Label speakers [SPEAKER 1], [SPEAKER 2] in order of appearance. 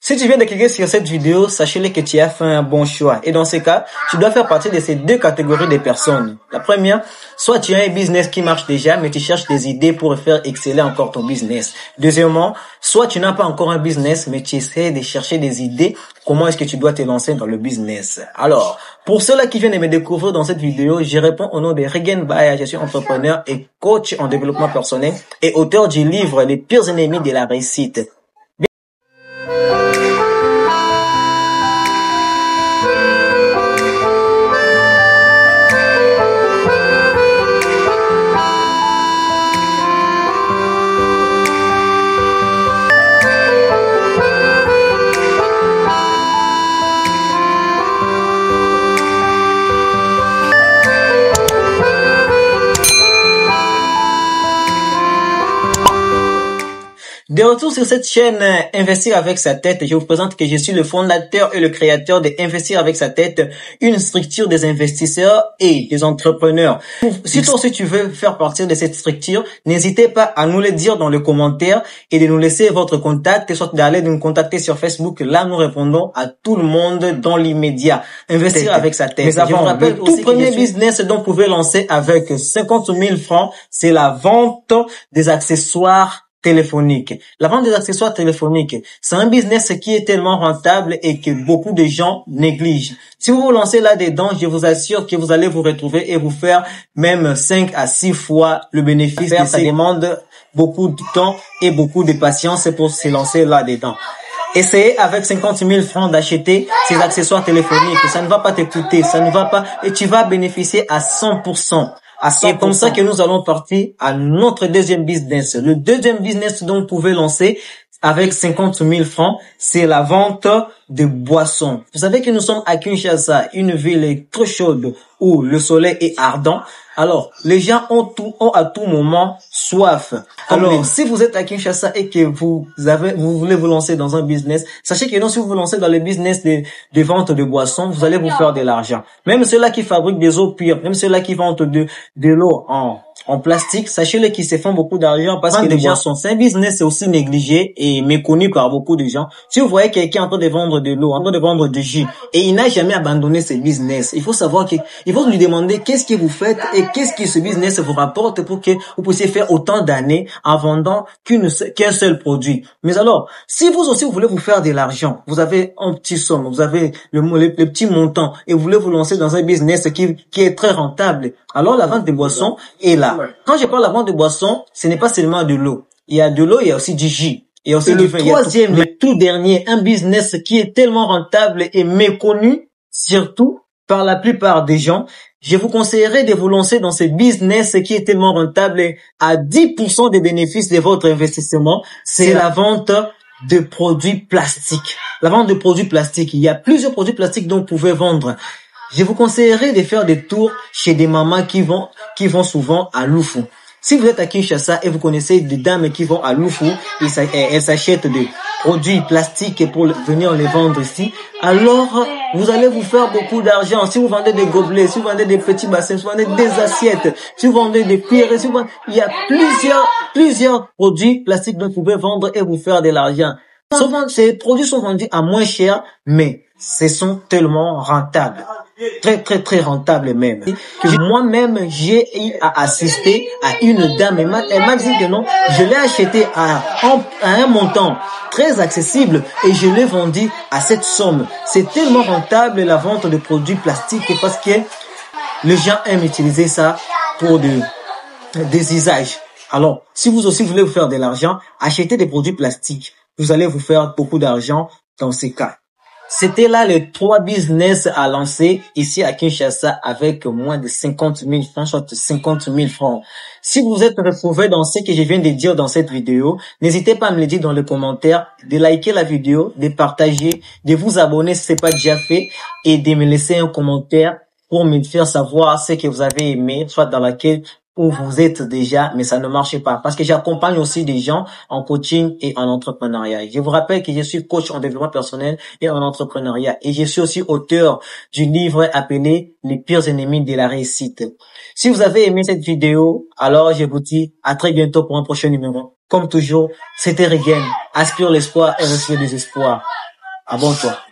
[SPEAKER 1] Si tu viens de cliquer sur cette vidéo, sachez-le que tu as fait un bon choix. Et dans ce cas, tu dois faire partie de ces deux catégories de personnes. La première, soit tu as un business qui marche déjà, mais tu cherches des idées pour faire exceller encore ton business. Deuxièmement, soit tu n'as pas encore un business, mais tu essaies de chercher des idées. Comment est-ce que tu dois te lancer dans le business? Alors, pour ceux-là qui viennent de me découvrir dans cette vidéo, je réponds au nom de Regan Baya. Je suis entrepreneur et coach en développement personnel et auteur du livre Les pires ennemis de la réussite. De retour sur cette chaîne Investir avec sa tête, je vous présente que je suis le fondateur et le créateur de Investir avec sa tête, une structure des investisseurs et des entrepreneurs. Si toi aussi tu veux faire partie de cette structure, n'hésitez pas à nous le dire dans les commentaires et de nous laisser votre contact, soit d'aller nous contacter sur Facebook. Là, nous répondons à tout le monde dans l'immédiat. Investir avec sa tête. Mais avant, je vous rappelle, le tout premier business dont vous pouvez lancer avec 50 000 francs, c'est la vente des accessoires téléphonique. La vente des accessoires téléphoniques, c'est un business qui est tellement rentable et que beaucoup de gens négligent. Si vous vous lancez là-dedans, je vous assure que vous allez vous retrouver et vous faire même 5 à 6 fois le bénéfice. Ça demande beaucoup de temps et beaucoup de patience pour se lancer là-dedans. Essayez avec 50 000 francs d'acheter ces accessoires téléphoniques. Ça ne va pas te coûter, ça ne va pas, et tu vas bénéficier à 100%. C'est comme ça que nous allons partir à notre deuxième business. Le deuxième business dont vous pouvez lancer avec 50 000 francs, c'est la vente de boissons. Vous savez que nous sommes à Kinshasa, une ville très chaude où le soleil est ardent. Alors, les gens ont à tout moment soif. Alors, si vous êtes à Kinshasa et que vous voulez vous lancer dans un business, sachez que non, si vous vous lancez dans le business de vente de boissons, vous allez vous faire de l'argent. Même ceux-là qui fabriquent des eaux pures, même ceux-là qui vendent de l'eau en plastique, sachez-le qu'ils se font beaucoup d'argent parce que les boissons, c'est un business aussi négligé et méconnu par beaucoup de gens. Si vous voyez quelqu'un en train de vendre de l'eau, en train de vendre du jus, et il n'a jamais abandonné ce business, il faut savoir il faut lui demander qu'est-ce que vous faites et qu'est-ce que ce business vous rapporte pour que vous puissiez faire autant d'années en vendant qu'un seul produit. Mais alors, si vous aussi vous voulez vous faire de l'argent, vous avez un petit somme, vous avez le petit montant et vous voulez vous lancer dans un business qui est très rentable, alors la vente de boissons est là. Quand je parle de la vente de boissons, ce n'est pas seulement de l'eau. Il y a de l'eau, il y a aussi du jus. Et aussi le troisième, le tout dernier, un business qui est tellement rentable et méconnu, surtout par la plupart des gens. Je vous conseillerais de vous lancer dans ce business qui est tellement rentable et à 10% des bénéfices de votre investissement. C'est la vente de produits plastiques. La vente de produits plastiques. Il y a plusieurs produits plastiques dont vous pouvez vendre. Je vous conseillerais de faire des tours chez des mamans qui vont souvent à Loufou. Si vous êtes à Kinshasa et vous connaissez des dames qui vont à Loufou, elles s'achètent des produits plastiques pour venir les vendre ici, alors vous allez vous faire beaucoup d'argent. Si vous vendez des gobelets, si vous vendez des petits bassins, si vous vendez des assiettes, si vous vendez des pierres, il y a plusieurs produits plastiques dont vous pouvez vendre et vous faire de l'argent. Souvent, ces produits sont vendus à moins cher, mais ce sont tellement rentables. Très rentables même. Moi-même, j'ai eu à assister à une dame. Elle m'a dit que non, je l'ai acheté à un montant très accessible et je l'ai vendu à cette somme. C'est tellement rentable la vente de produits plastiques parce que les gens aiment utiliser ça pour des usages. Alors, si vous aussi voulez vous faire de l'argent, achetez des produits plastiques. Vous allez vous faire beaucoup d'argent dans ces cas. C'était là les 3 business à lancer ici à Kinshasa avec moins de 50 000 francs, soit 50 000 francs. Si vous êtes retrouvé dans ce que je viens de dire dans cette vidéo, n'hésitez pas à me le dire dans les commentaires, de liker la vidéo, de partager, de vous abonner si ce n'est pas déjà fait et de me laisser un commentaire pour me faire savoir ce que vous avez aimé, soit dans laquelle où vous êtes déjà, mais ça ne marche pas. Parce que j'accompagne aussi des gens en coaching et en entrepreneuriat. Je vous rappelle que je suis coach en développement personnel et en entrepreneuriat. Et je suis aussi auteur du livre appelé Les pires ennemis de la réussite. Si vous avez aimé cette vidéo, alors je vous dis à très bientôt pour un prochain numéro. Comme toujours, c'était Regan. Aspire l'espoir et reçois des espoirs. Abonne-toi.